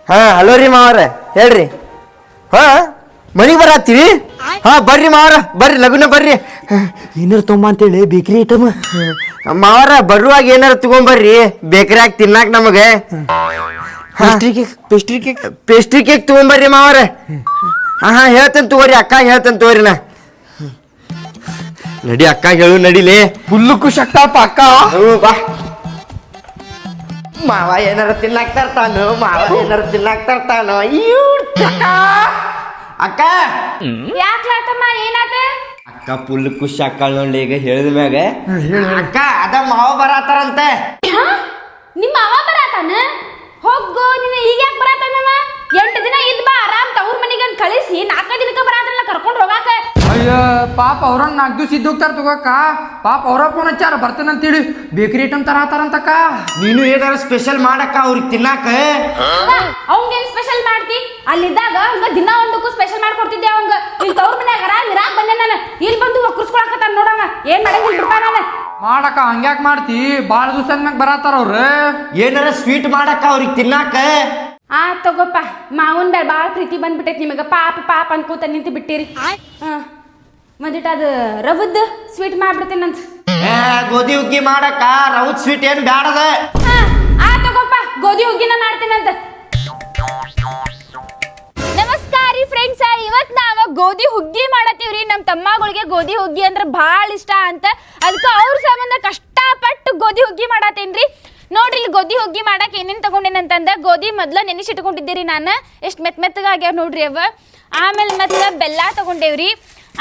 ಹಾ ಹಲೋ ರೀ ಮಾವರ ಹೇಳ್ರಿ. ಹಾ ಮನಿಗೆ ಬರತ್ತೀವಿ. ಹಾ ಬರ್ರಿ ಮಾವರ ಬರ್ರಿ ಲಗುನ ಬರ್ರಿ. ಏನಾರು ತೊಂಬ ಅಂತೇಳಿ ಬೇಕ್ರಿ ಐಟಮ್ ಮಾವರ ಬರುವಾಗ ಏನಾರ ತಗೊಂಬರ್ರಿ ಬೇಕ್ರಿಯಾಗ ತಿನ್ನಾಕ ನಮಗೆ. ಪೇಸ್ಟ್ರಿ ಕೇಕ್ ತಗೊಂಬರ್ರಿ ಮಾವರ. ಹಾ ಹೇಳ್ತೇನೆ ತಗೋರಿ ಅಕ್ಕ ಹೇಳ್ತೇನೆ ತಗೋರಿ ನಾ. ನಡಿ ಅಕ್ಕ ಹೇಳು ನಡಿಲಿ. ಫುಲ್ಲು ಖುಷಿ ಆಗ್ತಾಳಪ್ಪ ಅಕ್ಕ. ಬಾ ಮಾವ ಏನಾರ ತಿನ್ನಾಕ ತರ್ತಾನು. ಮಾವ ಏನಾರ ತಿನ್ನಾಕ ತರ್ತಾನು. ಅಕ್ಕ ಯಾಕ್ಲಾತಮ್ಮ ಏನಾತ? ಅಕ್ಕ ಫುಲ್ ಖುಷಿ ಅಕ್ಕ ನೋಡಿ ಈಗ ಹೇಳಿದ ಮ್ಯಾಗ. ಅಕ್ಕ ಅದ ಮಾವ ಬರತ್ತಾರಂತೆ. ನಿಮ್ಮ ಅವ ಬರಾತಾನ? ಹೋಗು ನಿನ್ನ ಈಗ ಯಾಕೆ ಬರಾತಾನವ? 8 ದಿನ ಇದ್ ಬಾ ಆರಾಮ್ ತವ್ರ ಮನಿಗೆ ಅಂತ ಕಳಿಸಿ 4 ದಿನಕ್ಕೆ ಬರಾತಾನಲ್ಲ ಕರ್ಕೊಂಡು ಹೋಗಾಕ. ಅಯ್ಯ ಪಾಪ ಅವ್ರನ್ನ 4 ದಿವಸ ಇದ್ದು ಹೋಗ್ತಾರ ತಗೋಕ್ಕ. ಪಾಪ ಅವ್ರ ಫೋನ್ ಹಚ್ಚಾರ ಬರ್ತಾನಂತೇಳಿ ಬೇಕ್ರಿ ಐಟಮ್ ತರತಾರಂತಕ್ಕ. ನೀನು ಏನಾರ ಸ್ಪೆಷಲ್ ಮಾಡಕ್ಕ ಅವ್ರಿಗೆ ತಿನ್ನಾಕ. ಅವಂಗೇನ್ ಸ್ಪೆಷಲ್ ಮಾಡ್ತಿ? ಅಲ್ಲಿದ್ದಾಗ ಹಂಗ ದಿನ ಒಂದಕ್ಕೂ ಸ್ಪೆಷಲ್ ಮಾಡ್ಕೊಡ್ತಿದ್ದೆ ಅವಂಗ. ಇಲ್ಲಿ ತವ್ರ ಮನ್ಯಾಗ ಆರಾಮ್ ಇರಾಕ್ ಬಂದೆ ನಾನು. ಇಲ್ಲಿ ಬಂದು ಒಕ್ಕರ್ಸ್ಕೊಳಕತ್ತಾನ ನೋಡವ. ಏನ್ ಮಾಡಂಗಿಲ್ಲ ಬಿಡ್ತಾನ ನಾನು. ಮಾಡಕ್ಕ ಹಂಗ್ಯಾಕ್ ಮಾಡ್ತಿ? ಭಾಳ ದಿವಸ ಮ್ಯಾಗ ಬರತ್ತಾರ ಅವ್ರು. ಏನಾರ ಸ್ವೀಟ್ ಮಾಡಕ್ಕ ಅವ್ರಿಗೆ ತಿನ್ನಾಕ. ಆ ತಗೋಪ್ಪ ಮಾವನ್ ಬೇಡ ಭಾಳ ಪ್ರೀತಿ ಬಂದ್ಬಿಟ್ಟೈತಿ ನಿಮಗೆ. ಪಾಪ ಪಾಪ ಅನ್ಕೋತ ನಿಂತು ಬಿಟ್ಟಿರಿ. ಒಂದಿಟ್ಟು ಅದು ರವದ್ ಸ್ವೀಟ್ ಮಾಡ್ಬಿಡ್ತೇನಂತ. ಗೋಧಿ ಹುಗ್ಗಿ ಮಾಡಕ್ಕ ರವದ್ ಸ್ವೀಟ್ ಏನ್ ಬ್ಯಾಡದ. ಆ ತಗೋಪ್ಪ ಗೋಧಿ ಹುಗ್ಗಿನ ಮಾಡ್ತೇನಂತ. ನಮಸ್ಕಾರ ರೀ ಫ್ರೆಂಡ್ಸ್, ಇವತ್ತು ನಾವು ಗೋಧಿ ಹುಗ್ಗಿ ಮಾಡತ್ತೀವ್ರಿ. ನಮ್ಮ ತಮ್ಮಗಳಿಗೆ ಗೋಧಿ ಹುಗ್ಗಿ ಅಂದ್ರೆ ಭಾಳ ಇಷ್ಟ ಅಂತ, ಅದಕ್ಕೆ ಅವ್ರ ಸಂಬಂಧ ಕಷ್ಟಪಟ್ಟು ಗೋಧಿ ಹುಗ್ಗಿ ಮಾಡತ್ತೇನ್ರಿ. ನೋಡ್ರಿ ಇಲ್ಲಿ ಗೋಧಿ ಹುಗ್ಗಿ ಮಾಡಕ್ಕೆ ಏನೇನು ತಗೊಂಡೇನಂತಂದ ಗೋಧಿ ಮೊದ್ಲ ನೆನೆಸಿಟ್ಕೊಂಡಿದ್ದೀರಿ ನಾನು. ಎಷ್ಟು ಮೆತ್ತಗಾಗ್ಯಾವ ನೋಡ್ರಿ ಅವ. ಆಮೇಲೆ ಮತ್ತೆ ಬೆಲ್ಲ ತಗೊಂಡೇವ್ರಿ.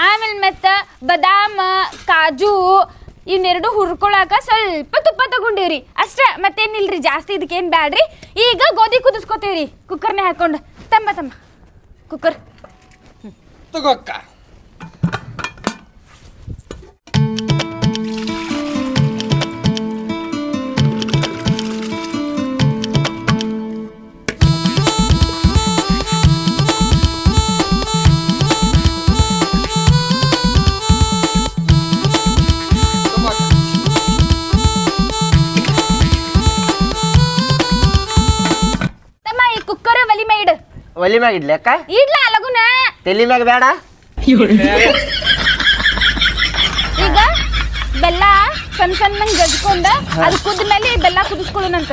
ಆಮೇಲೆ ಮತ್ತೆ ಬದಾಮ ಕಾಜು ಇವನ್ನೆರಡು ಹುರ್ಕೊಳಕ ಸ್ವಲ್ಪ ತುಪ್ಪ ತಗೊಂಡೇವ್ರಿ ಅಷ್ಟೇ. ಮತ್ತೇನಿಲ್ರಿ ಜಾಸ್ತಿ, ಇದಕ್ಕೇನು ಬ್ಯಾಡ್ರಿ. ಈಗ ಗೋಧಿ ಕುದಿಸ್ಕೊತೇವ್ರಿ ಕುಕ್ಕರ್ನೇ ಹಾಕೊಂಡು. ತಮ್ಮ ಕುಕ್ಕರ್ ತಗೋಕ್ಕ. ಒಲಿ ಮ್ಯಾಗ ಇಡ್ಲಿ ಅಕ್ಕ? ಇಡ್ಲಾ ಲಗುನ ತೆಲಿ ಮ್ಯಾಗ ಬೇಡ. ಈಗ ಬೆಲ್ಲ ಸಣ್ಣ ಜಜ್ಕೊಂಡ ಅದು ಕುದ್ದ ಮೇಲೆ ಬೆಲ್ಲ ಕುದಿಸ್ಕೊಳ್ಳೋಣಂತ.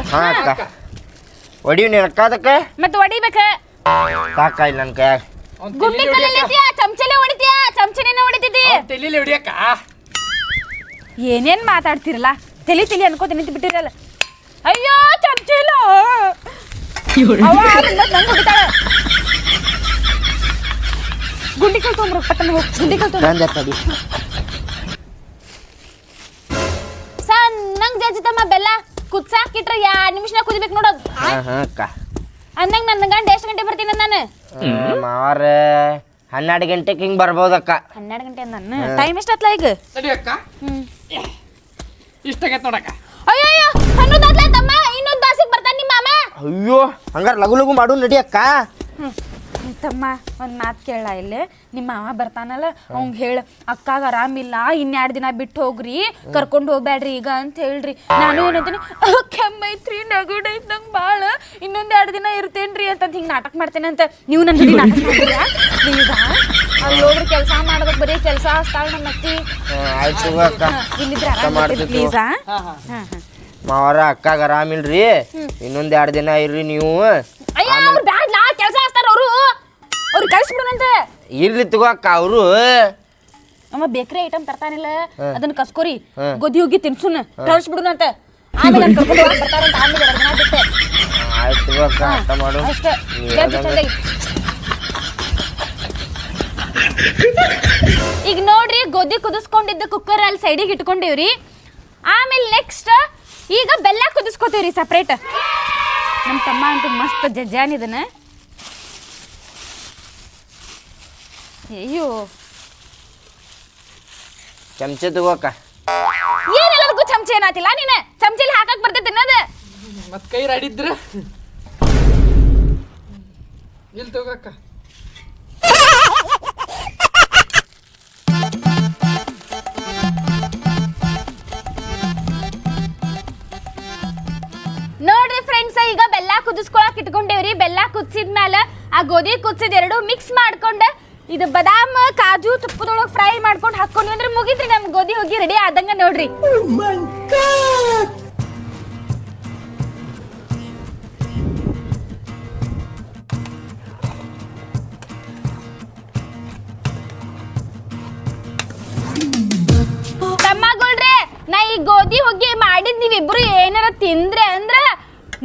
ಒಡಿ ನೀನಕ್ಕದಕ್ಕೆ ಮತ್ತೆ ಹೊಡಿಬೇಕ. ಸಾಕ ಇಲ್ಲ ನನ್ನ ಕೈಯಾಗ. ಗುಂಡಿ ಕಲ್ಲಿತ್ಯಾ ಚಮಚಲೆ ಹೊಡಿತೀಯಾ? ಚಮಚನೆನ ಹೊಡಿತಿದ್ದಿ. ತೆಲಿಲಿ ಹೊಡಿಯಕ್ಕ. ಏನೇನ್ ಮಾತಾಡ್ತಿರಲ್ಲ? ತೆಲಿ ಅನ್ಕೋತ ನಿಂತು ಬಿಟ್ಟಿರಲ್ಲ. ಅಯ್ಯೋ ಚಮಚೆಲ ಗುಂಡಿ ಕಲ್ ತೊಂಬ್ರ ಪಟ್ಟಣ ಹೋಗಿ. ಗುಂಡಿ ಕಲ್ ತೊಂಬ ಸಣ್ಣಂಗ್ ಜಜ್ಜಿತಮ್ಮ ಬೆಲ್ಲ ಕುದ್ಸಾಕಿಟ್ರೆ 2 ನಿಮಿಷನಾಗ ಕುದಿಬೇಕು ನೋಡೋದು. ಅನ್ನಂಗ್ ನನ್ನ ಗಂಡ ಎಷ್ಟು ಗಂಟೆ ಬರ್ತೀನಿ ನಾನು? ಮಾವಾರ 12 ಗಂಟೆಗೆ ಹಿಂಗೆ ಬರ್ಬೋದಕ್ಕ. 12 ಗಂಟೆ ನನ್ನ ಟೈಮ್ ಎಷ್ಟತ್ಲ ಈಗ? ನಡಿಯಕ್ಕ. ಇಷ್ಟಾಗೈತೆ ನೋಡಕ್ಕ. ಅಯ್ಯೋ 11 ಆತ್ಲ ತಮ್ಮ. ಇನ್ನೊಂದು ತಾಸಿಗೆ ಬರ್ತಾನೆ ನಿಮ್ಮ ಮಾಮ. ಅಯ್ಯೋ ಹಂಗಾರೆ ಲಗು ಮಾಡು ನಡಿಯಕ್ಕ. ತಮ್ಮ ಒಂದು ಮಾತು ಕೇಳ, ಇಲ್ಲಿ ನಿಮ್ಮ ಮಾವ ಬರ್ತಾನಲ್ಲ ಅವ್ಗೆ ಹೇಳ ಅಕ್ಕಾಗ ಆರಾಮಿಲ್ಲ, 2 ದಿನ ಬಿಟ್ಟು ಹೋಗ್ರಿ, ಕರ್ಕೊಂಡು ಹೋಗ್ಬೇಡ್ರಿ ಈಗ ಅಂತ ಹೇಳ್ರಿ. ನಾನು ಏನಂತೀನಿ ಕೆಮ್ಮೈತ್ರಿ ನಗುಡ್ ಐತ್ ನಂಗೆ ಭಾಳ, ಇನ್ನೊಂದು 2 ದಿನ ಇರ್ತೇನ್ರಿ ಅಂತ ಹಿಂಗೆ ನಾಟಕ ಮಾಡ್ತೇನೆ ಅಂತ. ನೀವು ನನ್ನ ಜೊತೆ ನಾಟಕ ಮಾಡ್ತೀರಾ ಪ್ಲೀಸ್? ಅಲ್ಲಿ ಹೋಗ್ರಿ ಕೆಲಸ ಮಾಡೋದಕ್ಕೆ ಬರೀ ಕೆಲಸ ಹಸ್ತಾಳ ನಮ್ಮ ಅತ್ತಿ. ಇಲ್ಲಿದ್ರೆ ಆರಾಮ ಪ್ಲೀಸ್. ಮಾವಾರ ಅಕ್ಕಾಗ ಆರಾಮಿಲ್ರಿ, ಇನ್ನೊಂದು 2 ದಿನ ಇರ್ರಿ ನೀವು. ಅಯ್ಯ ಅವ್ರು ಬ್ಯಾಡ್ಲಾ, ಕೆಲಸ ಹಸ್ತಾರ ಅವರು, ಅವ್ರು ಕಳಿಸ್ಬಿಡೋಣಂತೆ. ಇರ್ಲಿ ತಗೋ ಅಕ್ಕ. ಅವರು ಅಮ್ಮ ಬೇಕ್ರಿ ಐಟಮ್ ತರ್ತಾನಿಲ್ಲ, ಅದನ್ನ ಕಸ್ಕೋರಿ ಗೋಧಿ ಹುಗ್ಗಿ ತಿನ್ಸುನ್ ಕಳಿಸ್ಬಿಡುನಂತೆ. ಆಮೇಲೆ ಕರ್ಕೊಂಡು ಬರ್ತಾರಂತ. ಆಮೇಲೆ 2 ದಿನ ಬಿಟ್ಟೆ. ಆಯ್ತು ತಗೋ ಅಕ್ಕ, ಅರ್ಥ ಮಾಡು. ಅಷ್ಟೇ ಚಂದಾಗಿ. ಈಗ ನೋಡ್ರಿ ಗೋಧಿ ಕುದಿಸ್ಕೊಂಡಿದ್ದ ಕುಕ್ಕರ್ ಅಲ್ಲಿ ಸೈಡಿಗೆ ಇಟ್ಕೊಂಡಿವ್ರಿ. ಆಮೇಲೆ ನೆಕ್ಸ್ಟ್ ಈಗ ಬೆಲ್ಲ ಕುದಿಸ್ಕೋತೀವ್ರಿ ಸಪ್ರೇಟ್. ನಮ್ಮ ತಮ್ಮ ಅಂತೂ ಮಸ್ತ್ ಜಜ್ಜಾನ್ ಇದನ್ನ. ಅಯ್ಯೋ ಚಮಚೆ ತಗೋಕ. ಏನೆಲ್ಲದಕ್ಕೂ ಚಮಚೆ ಏನಾತಿಲ್ಲ ನೀನು? ಚಮಚೆಲಿ ಹಾಕಕ್ ಬರ್ತೈತೆ ಅನ್ನೋದು. ಮತ್ತೆ ಕೈ ರಾಡಿದ್ರ ಇಲ್ಲಿ ತಗೋಕ. ನೋಡ್ರಿ ಫ್ರೆಂಡ್ಸ್, ಈಗ ಬೆಲ್ಲ ಕುದಿಸ್ಕೊಳಕ್ ಇಟ್ಕೊಂಡೇವ್ರಿ. ಬೆಲ್ಲ ಕುದಿಸಿದ್ಮೇಲೆ ಆ ಗೋಧಿ ಕುದಿಸಿದ ಎರಡು ಮಿಕ್ಸ್ ಮಾಡ್ಕೊಂಡು ಇದು ಬಾದಾಮ್ ಕಾಜು ತುಪ್ಪದೊಳಗೆ ಫ್ರೈ ಮಾಡ್ಕೊಂಡು ಹಾಕೊಂಡ್ವಿ ಅಂದ್ರೆ ಮುಗಿತ್ರಿ ನಮ್ ಗೋಧಿ ಹುಗ್ಗಿ ರೆಡಿ ಆದಂಗ ನೋಡ್ರಿ. ತಮ್ಮಗಳ್ರೆ ನಾ ಈ ಗೋಧಿ ಹುಗ್ಗಿ ಮಾಡಿದ್ ನೀವಿಬ್ರು ಏನಾರ ತಿಂದ್ರೆ ಅಂದ್ರ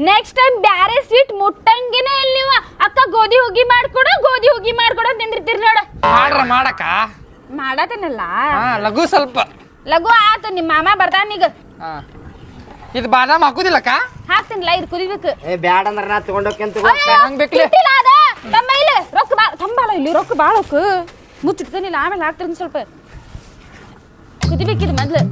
ನೆಕ್ಸ್ಟ್ ಟೈಮ್ ಬ್ಯಾರೆ ಸ್ವೀಟ್ ಮುಟ್ಟಂಗಿನೇ ಇಲ್ಲ ನೀವು. ಅಕ್ಕ ಗೋಧಿ ಹುಗ್ಗಿ ಮಾಡ್ಕೊಡು ತಿಂದಿರ್ತೀರಿ ನೋಡು. ಮಾಡಕ್ಕ ಮಾಡತೇನಲ್ಲ ಲಘು ಸ್ವಲ್ಪ ಲಘು ಆತು. ನಿಮ್ಮ ಮಾಮ ಬರ್ತಾನೀಗ. ಇದು ಬಾದಾಮ್ ಹಾಕುದಿಲ್ಲಕ್ಕ? ಹಾಕ್ತೀನಿಲ್ಲ, ಇದು ಕುದಿಬೇಕು. ಬ್ಯಾಡ ಅಂದ್ರ ನಾ ತಗೊಂಡೋಕೆಂತ ಹಂಗ್ ಬೇಕ್ಲೆ ತಮ್ಮ ಇಲ್ಲ ರೊಕ್ಕ ತಂಬಾಳ ಇಲ್ಲಿ ರೊಕ್ಕ ಬಾಳ ಹೋಕು ಮುಚ್ಚಿಡ್ತಾನಿಲ್ಲ, ಆಮೇಲೆ ಹಾಕ್ತೀನಿ ಸ್ವಲ್ಪ. ಕುದಿಬೇಕಿದು ಮೊದ್ಲು.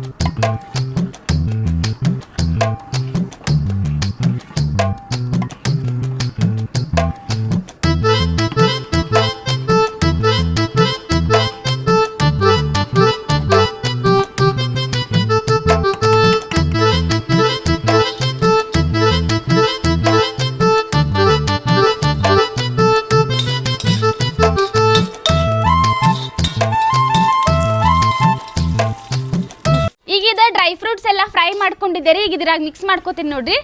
ಈಗ ಡ್ರೈ ಫ್ರೂಟ್ಸ್ ಎಲ್ಲ ಫ್ರೈ ಮಾಡ್ಕೊಂಡಿದ್ದೀರಿ, ಈಗ ಇದ್ರಾಗ ಮಿಕ್ಸ್ ಮಾಡ್ಕೋತೀನಿ ನೋಡ್ರಿ.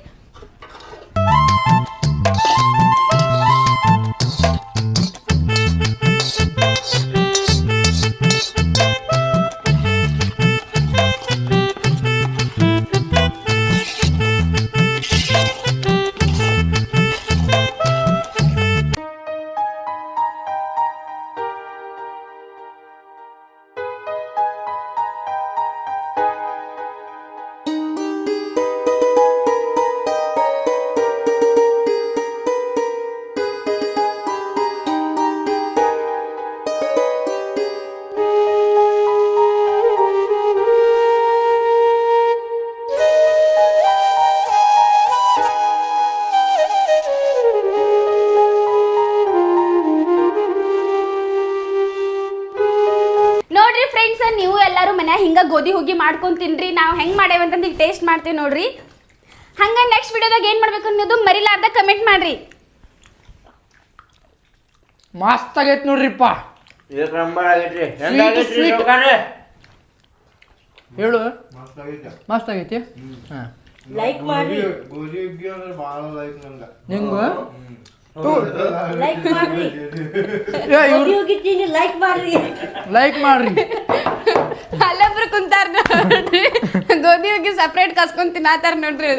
ನೋಡ್ರಿ ಫ್ರೆಂಡ್ಸ್, ನೀವು ಎಲ್ಲರೂ ಮನ್ಯಾಗ ಹಿಂಗ ಗೋಧಿ ಹುಗ್ಗಿ ಮಾಡ್ಕೊಂಡ್ ತಿನ್ರಿ. ನಾವು ಹೆಂಗ್ ಮಾಡೇವ ಅಂತಂದು ಈಗ ಟೇಸ್ಟ್ ಮಾಡ್ತೀವಿ ನೋಡ್ರಿ. ಹಂಗ ನೆಕ್ಸ್ಟ್ ವಿಡಿಯೋದಾಗ ಏನ್ ಮಾಡ್ಬೇಕು ಅನ್ನೋದು ಮರಿಲಾರ್ದ ಕಮೆಂಟ್ ಮಾಡ್ರಿ. ಮಸ್ತ್ ಆಗೈತ್ ನೋಡ್ರಿಪ್ಪ. ಹೇಳು ಮಸ್ತ್ ಆಗೈತಿ. ಲೈಕ್ ಮಾಡಿ ನಿಂಗ ಲೈಕ್ ಮಾಡ್ರಿ ಲೈಕ್ ಮಾಡ್ರಿ ಲೈಕ್ ಮಾಡ್ರಿ. ಅಲ್ಲೊಬ್ರು ಕುಂತಾರ ನೋಡ್ರಿ, ಗೋಧಿ ಹುಗ್ಗಿ ಸಪ್ರೇಟ್ ಕಸ್ಕೊಂಡ್ ತಿನ್ನಾತಾರ ನೋಡ್ರಿ.